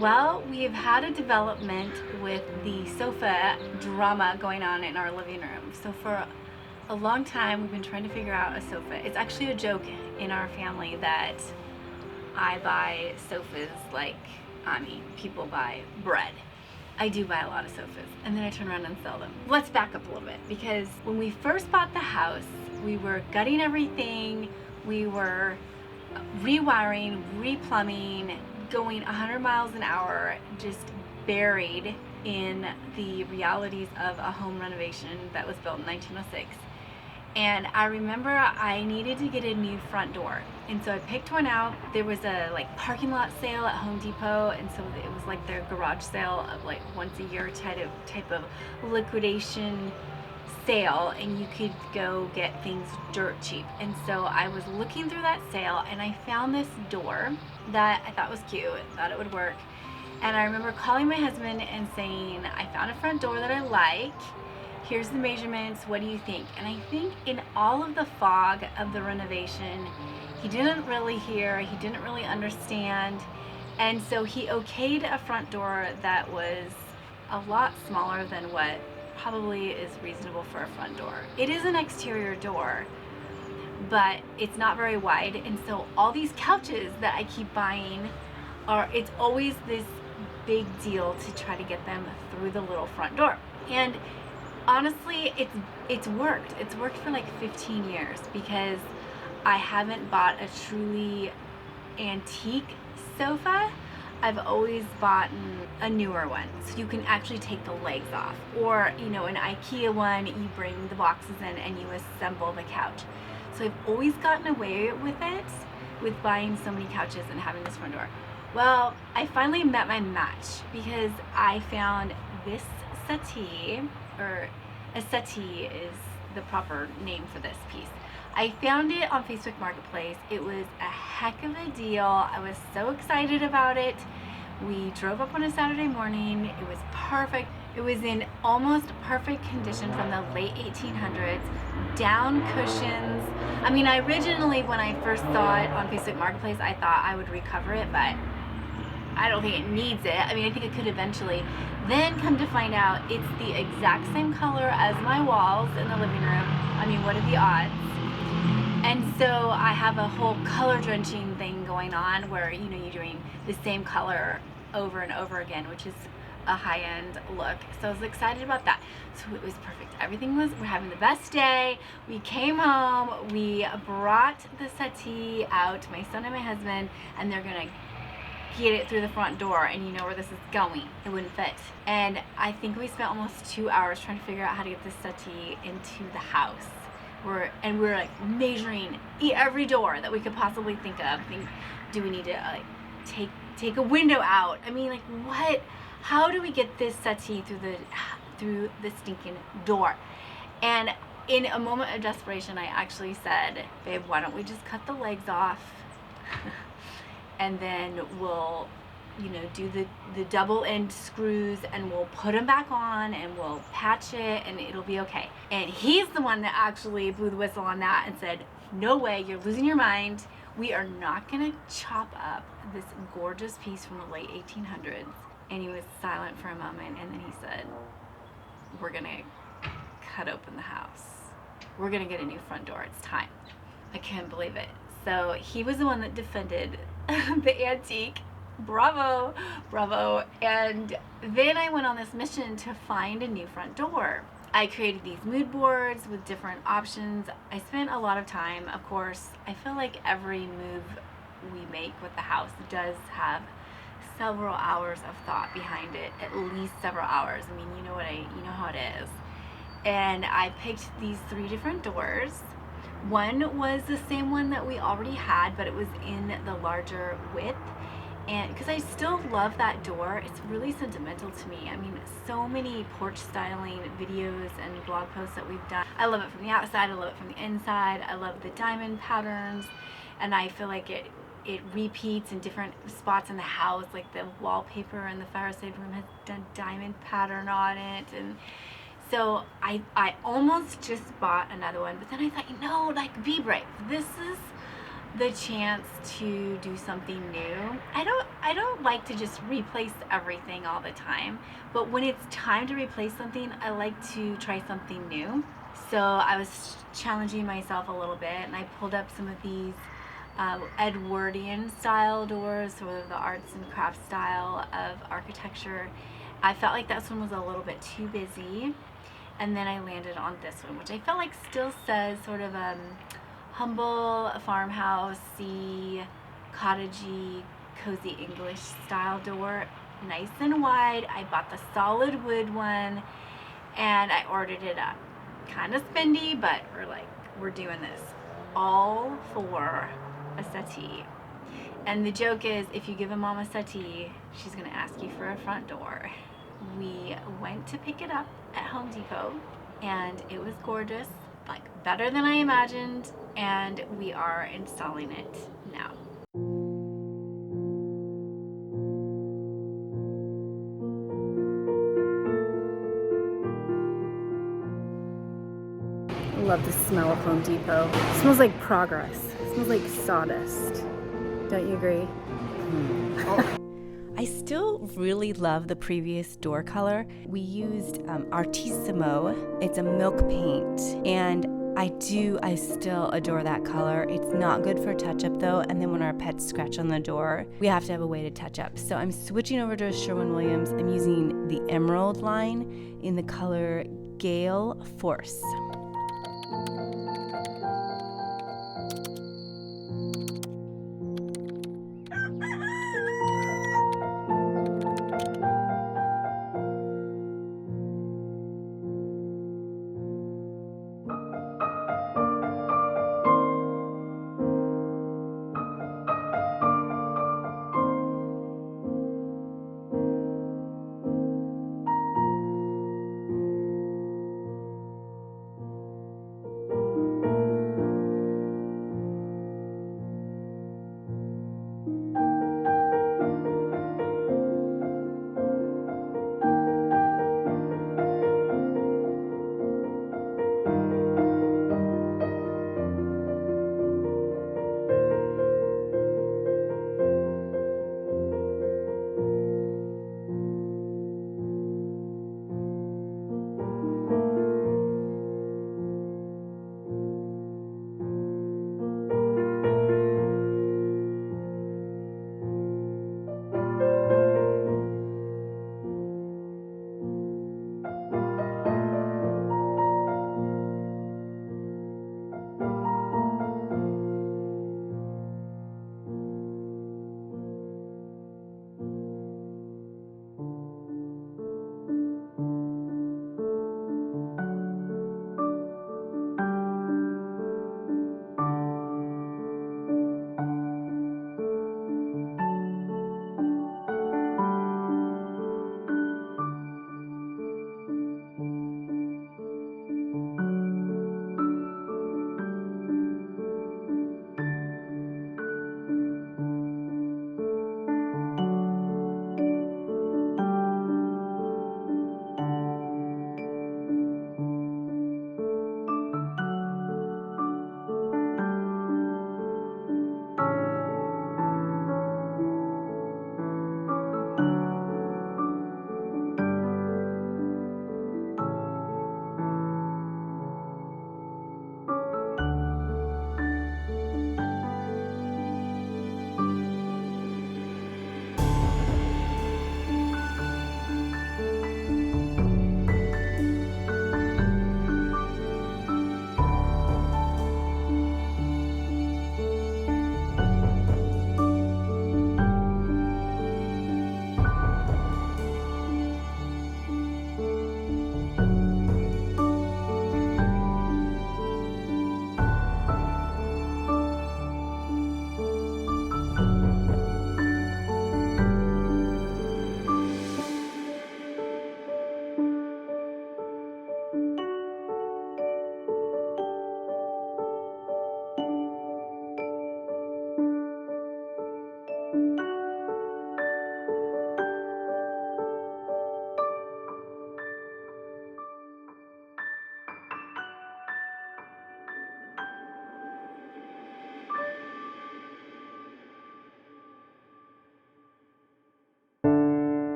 Well, we've had a development with the sofa drama going on in our living room. So for a long time, we've been trying to figure out a sofa. It's actually a joke in our family that I buy sofas like, people buy bread. I do buy a lot of sofas, and then I turn around and sell them. Let's back up a little bit, because when we first bought the house, we were gutting everything. We were rewiring, replumbing, going 100 miles an hour, just buried in the realities of a home renovation that was built in 1906. And I remember I needed to get a new front door, and so I picked one out. There was a parking lot sale at Home Depot, and so it was like their garage sale of once a year type of liquidation sale, and you could go get things dirt cheap. And so I was looking through that sale, and I found this door that I thought was cute, thought it would work. And I remember calling my husband and saying, I found a front door that I like. Here's the measurements, what do you think? And I think in all of the fog of the renovation, he didn't really hear, he didn't really understand. And so he okayed a front door that was a lot smaller than what probably is reasonable for a front door. It is an exterior door, but it's not very wide. And so all these couches that I keep buying it's always this big deal to try to get them through the little front door. And honestly, it's worked. It's worked for like 15 years, because I haven't bought a truly antique sofa. I've always bought a newer one, so you can actually take the legs off. Or, an IKEA one, you bring the boxes in and you assemble the couch. So I've always gotten away with it, with buying so many couches and having this front door. Well, I finally met my match, because I found this settee, or a settee is the proper name for this piece. I found it on Facebook Marketplace. It was a heck of a deal. I was so excited about it. We drove up on a Saturday morning. It was perfect. It was in almost perfect condition from the late 1800s. Down cushions. I originally, when I first saw it on Facebook Marketplace, I thought I would recover it, but I don't think it needs it. I think it could eventually. Then come to find out, it's the exact same color as my walls in the living room. What are the odds? And so I have a whole color drenching thing going on where, you're doing the same color over and over again, which is a high-end look. So I was excited about that. So it was perfect. We're having the best day. We came home, we brought the settee out, my son and my husband, and they're gonna get it through the front door, and you know where this is going. It wouldn't fit. And I think we spent almost 2 hours trying to figure out how to get this settee into the house. We're measuring every door that we could possibly think of. Do we need to take a window out? What? How do we get this settee through the stinking door? And in a moment of desperation, I actually said, babe, why don't we just cut the legs off? And then we'll, do the double end screws, and we'll put them back on, and we'll patch it, and it'll be okay. And he's the one that actually blew the whistle on that and said, no way, you're losing your mind. We are not gonna chop up this gorgeous piece from the late 1800s. And he was silent for a moment, and then he said, we're gonna cut open the house. We're gonna get a new front door, it's time. I can't believe it. So he was the one that defended the antique. Bravo, bravo. And then I went on this mission to find a new front door. I created these mood boards with different options. I spent a lot of time, of course. I feel like every move we make with the house does have several hours of thought behind it, at least several hours. You know how it is. And I picked these 3 different doors. One was the same one that we already had, but it was in the larger width. And because I still love that door, it's really sentimental to me. So many porch styling videos and blog posts that we've done. I love it from the outside, I love it from the inside. I love the diamond patterns, and I feel like it repeats in different spots in the house. Like the wallpaper in the fireside room has done diamond pattern on it, and so I almost just bought another one, but then I thought, be brave. This is the chance to do something new. I don't like to just replace everything all the time, but when it's time to replace something, I like to try something new. So I was challenging myself a little bit, and I pulled up some of these Edwardian style doors, sort of the arts and crafts style of architecture. I felt like this one was a little bit too busy, and then I landed on this one, which I felt like still says sort of humble farmhousey, cottagey, cozy English style door, nice and wide. I bought the solid wood one, and I ordered it up. Kind of spendy, but we're doing this all for a settee. And the joke is, if you give a mom a settee, she's gonna ask you for a front door. We went to pick it up at Home Depot, and it was gorgeous, like better than I imagined, and we are installing it now. I love the smell of Home Depot. It smells like progress. It smells like sawdust. Don't you agree? I still really love the previous door color. We used Artissimo. It's a milk paint, and I still adore that color. It's not good for touch-up though, and then when our pets scratch on the door, we have to have a way to touch up. So I'm switching over to a Sherwin-Williams. I'm using the Emerald line in the color Gale Force.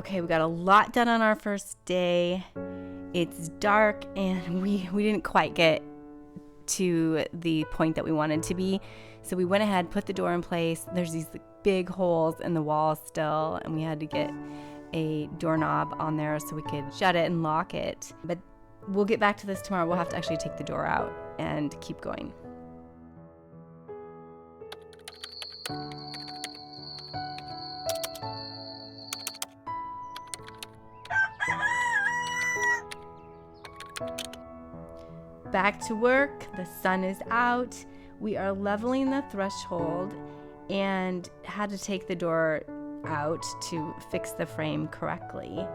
Okay, we got a lot done on our first day. It's dark and we didn't quite get to the point that we wanted to be. So we went ahead, put the door in place. There's these big holes in the wall still, and we had to get a doorknob on there so we could shut it and lock it. But we'll get back to this tomorrow. We'll have to actually take the door out and keep going. Back to work. The sun is out. We are leveling the threshold and had to take the door out to fix the frame correctly.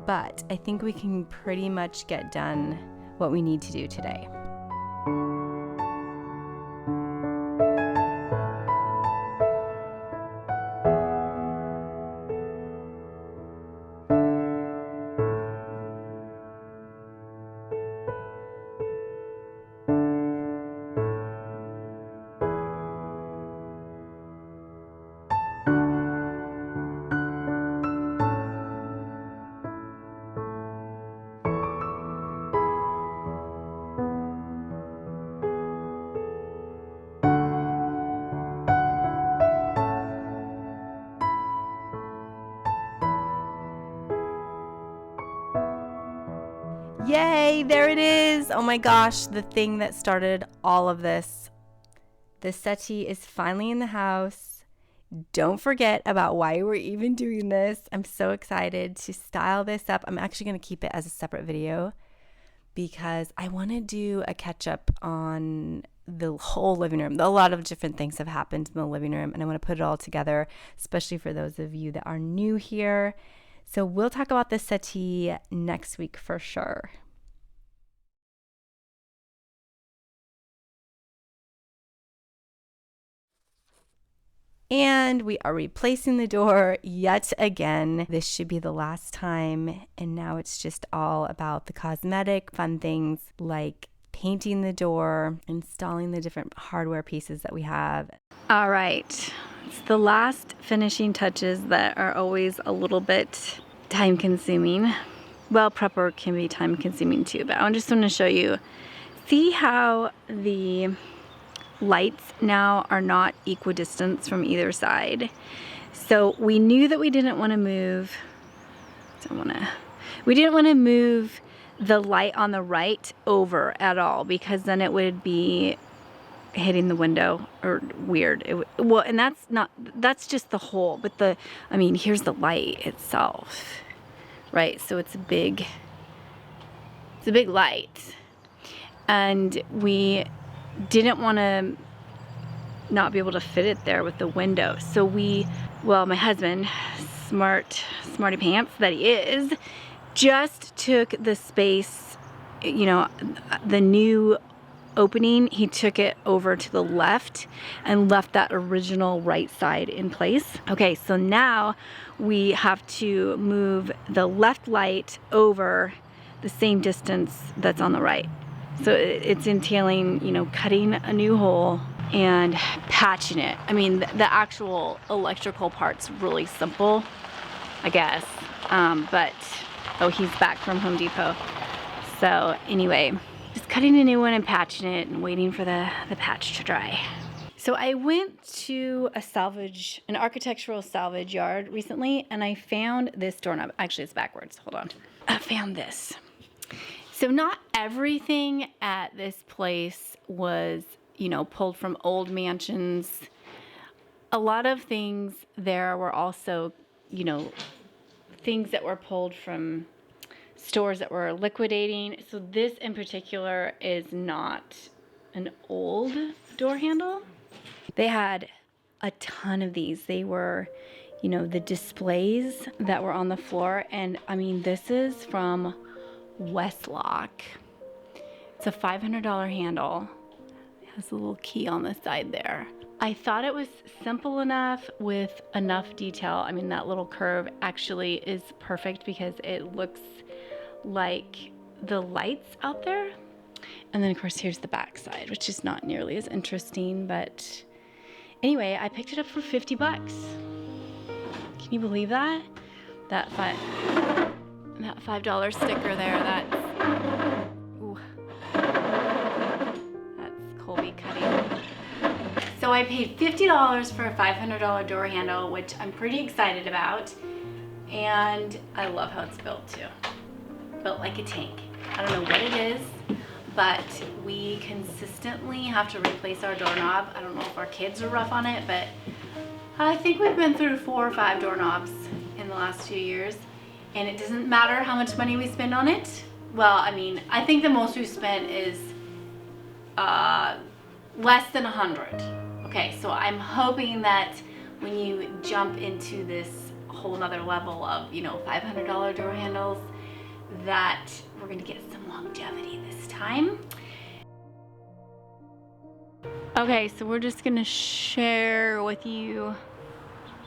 But I think we can pretty much get done what we need to do today. Yay, there it is. Oh my gosh, the thing that started all of this. The settee is finally in the house. Don't forget about why we're even doing this. I'm so excited to style this up. I'm actually going to keep it as a separate video because I want to do a catch up on the whole living room. A lot of different things have happened in the living room, and I want to put it all together, especially for those of you that are new here. So we'll talk about the settee next week for sure. And we are replacing the door yet again. This should be the last time. And now it's just all about the cosmetic fun things like painting the door, installing the different hardware pieces that we have. All right. It's the last finishing touches that are always a little bit time consuming. Well, prep work can be time consuming too, but I just want to show you. See how the lights now are not equidistant from either side. So we knew that we didn't want to move. We didn't want to move the light on the right over at all because then it would be hitting the window or weird. Well, and that's just the hole, but here's the light itself, right? So it's a big light, and we didn't want to not be able to fit it there with the window. So my husband, smarty pants that he is, just took the space, the new opening, he took it over to the left and left that original right side in place. Okay, so now we have to move the left light over the same distance that's on the right. So it's entailing, cutting a new hole and patching it. The actual electrical part's really simple, I guess. He's back from Home Depot. So anyway, just cutting a new one and patching it and waiting for the patch to dry. So I went to an architectural salvage yard recently, and I found this doorknob. Actually, it's backwards. Hold on. I found this. So not everything at this place was, pulled from old mansions. A lot of things there were also, things that were pulled from stores that were liquidating. So this in particular is not an old door handle. They had a ton of these. They were, the displays that were on the floor. And this is from Westlock. It's a $500 handle. It has a little key on the side there. I thought it was simple enough with enough detail. That little curve actually is perfect because it looks like the lights out there. And then of course here's the back side, which is not nearly as interesting, but anyway, I picked it up for $50. Can you believe that? that $5 sticker there, ooh, that's Colby cutting. So I paid $50 for a $500 door handle, which I'm pretty excited about. And I love how it's built too. Built like a tank. I don't know what it is, but we consistently have to replace our doorknob. I don't know if our kids are rough on it, but I think we've been through 4 or 5 doorknobs in the last few years. And it doesn't matter how much money we spend on it. Well, I mean, I think the most we've spent is less than 100. Okay, so I'm hoping that when you jump into this whole nother level of, you know, $500 door handles, that we're gonna get some longevity this time. Okay, so we're just gonna share with you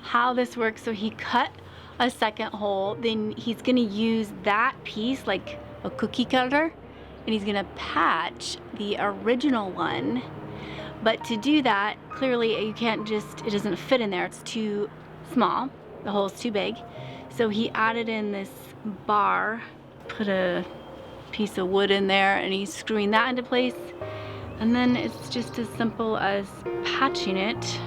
how this works. So he cut a second hole, then he's gonna use that piece like a cookie cutter, and he's gonna patch the original one. But to do that, clearly you can't just, it doesn't fit in there, it's too small, the hole's too big. So he added in this bar, put a piece of wood in there, and he's screwing that into place. And then it's just as simple as patching it.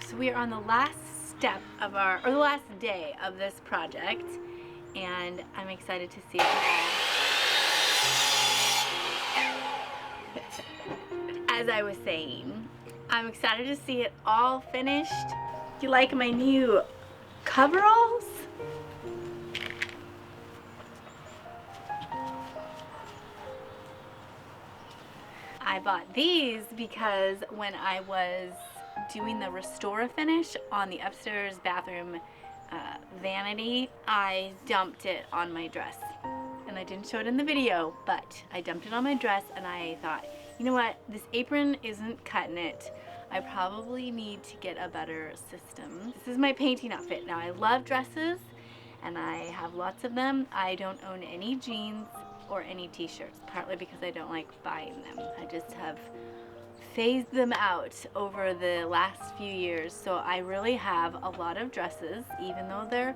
So we are on the last step of the last day of this project, and I'm excited to see it all. As I was saying, I'm excited to see it all finished. You like my new coveralls? I bought these because when I was doing the Restore finish on the upstairs bathroom vanity, I dumped it on my dress. And I didn't show it in the video, but I dumped it on my dress, and I thought, you know what, this apron isn't cutting it. I probably need to get a better system. This is my painting outfit. Now, I love dresses, and I have lots of them. I don't own any jeans or any t-shirts, partly because I don't like buying them. I just have phased them out over the last few years. So I really have a lot of dresses, even though they're,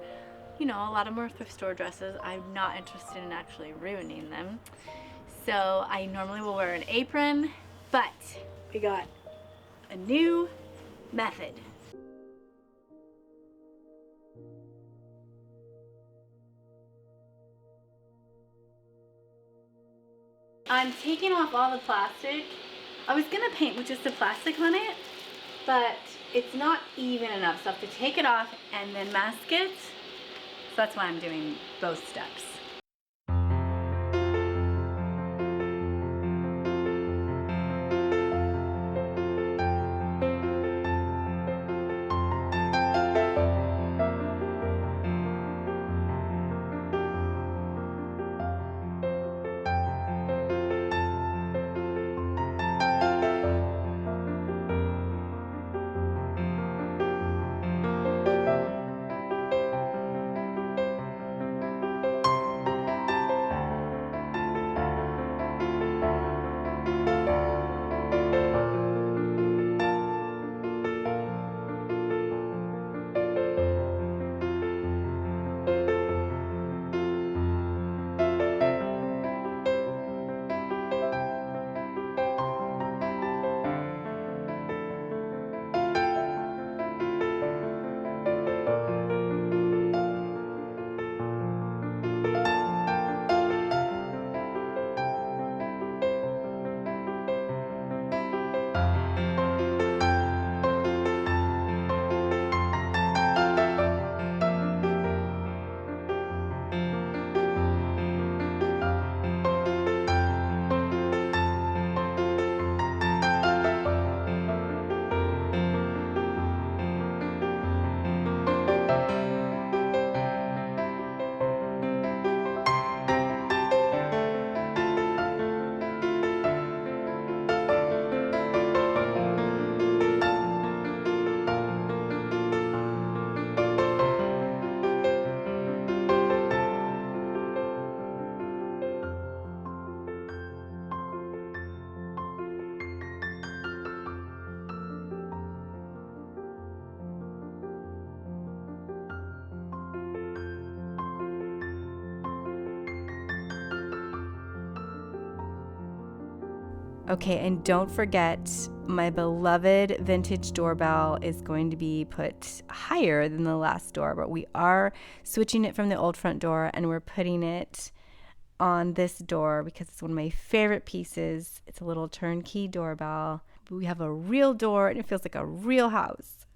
you know, a lot of them are thrift store dresses. I'm not interested in actually ruining them. So I normally will wear an apron, but we got a new method. I'm taking off all the plastic. I was gonna paint with just the plastic on it, but it's not even enough. So I have to take it off and then mask it. So that's why I'm doing both steps. Okay, and don't forget, my beloved vintage doorbell is going to be put higher than the last door, but we are switching it from the old front door and we're putting it on this door because it's one of my favorite pieces. It's a little turnkey doorbell. We have a real door and it feels like a real house.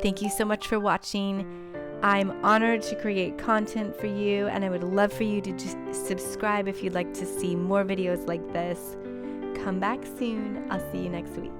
Thank you so much for watching. I'm honored to create content for you, and I would love for you to just subscribe if you'd like to see more videos like this. Come back soon. I'll see you next week.